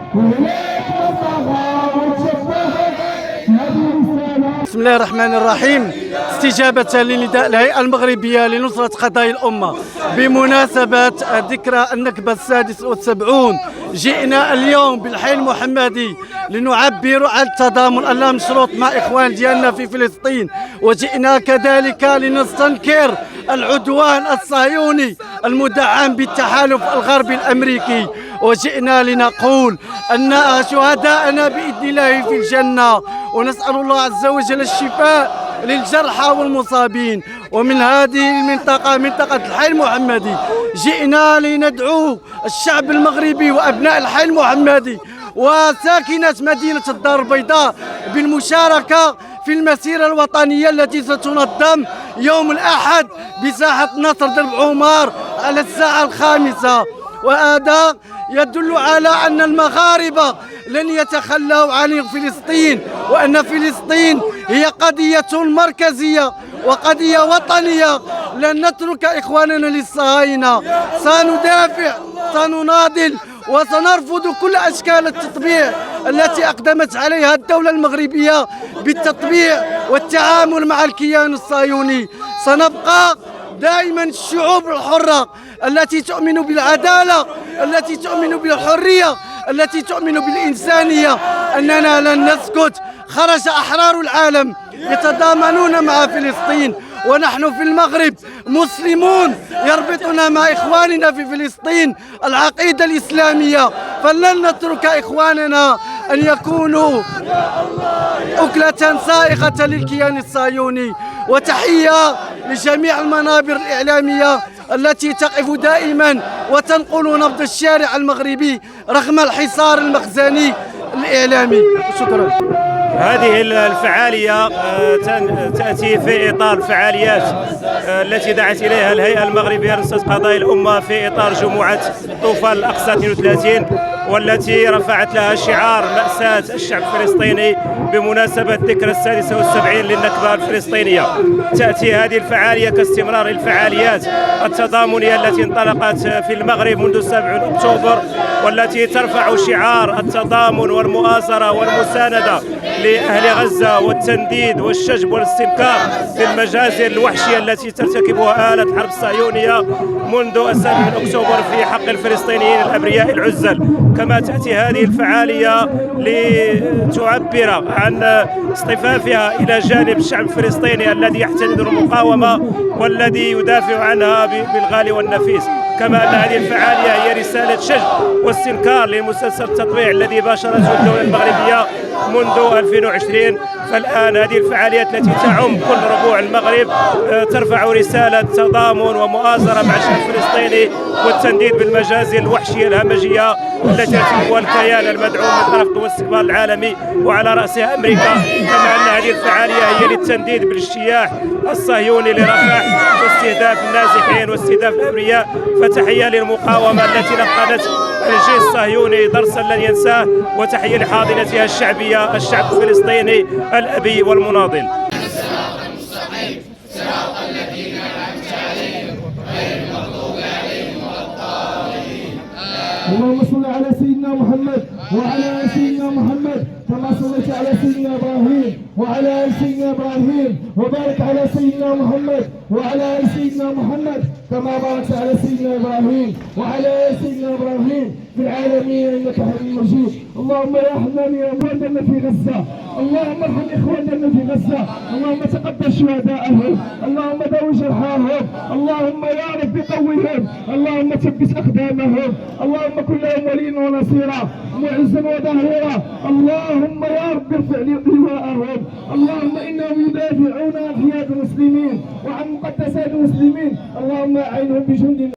بسم الله الرحمن الرحيم. استجابة لنداء الهيئة المغربية لنصرة قضايا الأمة بمناسبة ذكرى النكبة 76، جئنا اليوم بالحي المحمدي لنعبر عن التضامن اللامشروط مع إخوان ديالنا في فلسطين، وجئنا كذلك لنستنكر العدوان الصهيوني المدعم بالتحالف الغربي الأمريكي، وجئنا لنقول أن شهداءنا بإذن الله في الجنة، ونسأل الله عز وجل الشفاء للجرحى والمصابين. ومن هذه المنطقة، منطقة الحي المحمدي، جئنا لندعو الشعب المغربي وأبناء الحي المحمدي وساكنة مدينة الدار البيضاء بالمشاركة في المسيرة الوطنية التي ستنظم يوم الأحد بساحة نصر درب عمر على الساعة 5، وهذا يدل على أن المغاربة لن يتخلوا عن فلسطين، وأن فلسطين هي قضية مركزية وقضية وطنية. لن نترك إخواننا للصهاينة، سندافع، سنناضل، وسنرفض كل أشكال التطبيع التي أقدمت عليها الدولة المغربية بالتطبيع والتعامل مع الكيان الصهيوني. سنبقى دائما الشعوب الحرة التي تؤمن بالعدالة، التي تؤمن بالحرية، التي تؤمن بالإنسانية. أننا لن نسكت. خرج أحرار العالم يتضامنون مع فلسطين، ونحن في المغرب مسلمون يربطنا مع إخواننا في فلسطين العقيدة الإسلامية، فلن نترك إخواننا أن يكونوا أكلة سائغة للكيان الصهيوني. وتحية لجميع المنابر الإعلامية التي تقف دائما وتنقل نبض الشارع المغربي رغم الحصار المخزني الإعلامي. شكرا. هذه الفعالية تأتي في إطار الفعاليات التي دعت إليها الهيئة المغربية لنصرة قضايا الأمة في إطار جمعة طوفان الأقصى 32، والتي رفعت لها شعار مأساة الشعب الفلسطيني بمناسبة ذكرى 76 للنكبة الفلسطينية. تأتي هذه الفعالية كاستمرار الفعاليات التضامنية التي انطلقت في المغرب منذ 7 أكتوبر، والتي ترفع شعار التضامن والمؤازرة والمساندة لأهل غزة والتنديد والشجب والاستنكار للمجازر الوحشية التي ترتكبها آلة الحرب الصهيونية منذ 7 أكتوبر في حق الفلسطينيين الأبرياء العزل. كما تأتي هذه الفعالية لتعبر عن اصطفافها إلى جانب الشعب الفلسطيني الذي يحتضن المقاومة والذي يدافع عنها بالغالي والنفيس. كما أن هذه الفعالية هي رسالة شجب واستنكار لمسلسل التطبيع الذي باشرته الدولة المغربية منذ 2020. فالآن هذه الفعاليات التي تعم كل ربوع المغرب ترفع رسالة تضامن ومؤازرة مع الشعب الفلسطيني والتنديد بالمجازر الوحشية الهمجية التي يرتكبها الكيان المدعوم من طرف دول الاستقبال العالمي وعلى رأسها أمريكا. كما أن هذه الفعالية هي للتنديد بالاجتياح الصهيوني لرفح واستهداف النازحين واستهداف الأبرياء. فتحية للمقاومة التي لقنت الجيش الصهيوني درسا لن ينساه، وتحية لحاضنتها الشعبية الشعب الفلسطيني الأبي والمناضل. الصراط المستقيم صراط الذين أنعمت عليهم غير المغضوب عليهم ولا الضالين. اللهم صل على سيدنا محمد وعلى آل سيدنا محمد كما صليت على سيدنا إبراهيم وعلى آل سيدنا إبراهيم، وبارك على سيدنا محمد وعلى آل سيدنا محمد كما باركت على سيدنا إبراهيم وعلى آل سيدنا إبراهيم في العالمين إنك حميد مجيد. اللهم يا حنان يا إخواننا في غزة، اللهم ارحم إخواننا في غزة، اللهم تقبل شهداءهم، اللهم داوي جرحاهم، اللهم يا رب قوهم، اللهم ثبت أقدامهم، اللهم كن لهم وليا ونصيرا معزا وظهيرا، اللهم يا رب ارفع لواءهم، اللهم إنهم يدافعون عن حياة المسلمين وعن مقدسات المسلمين، اللهم أعينهم بجند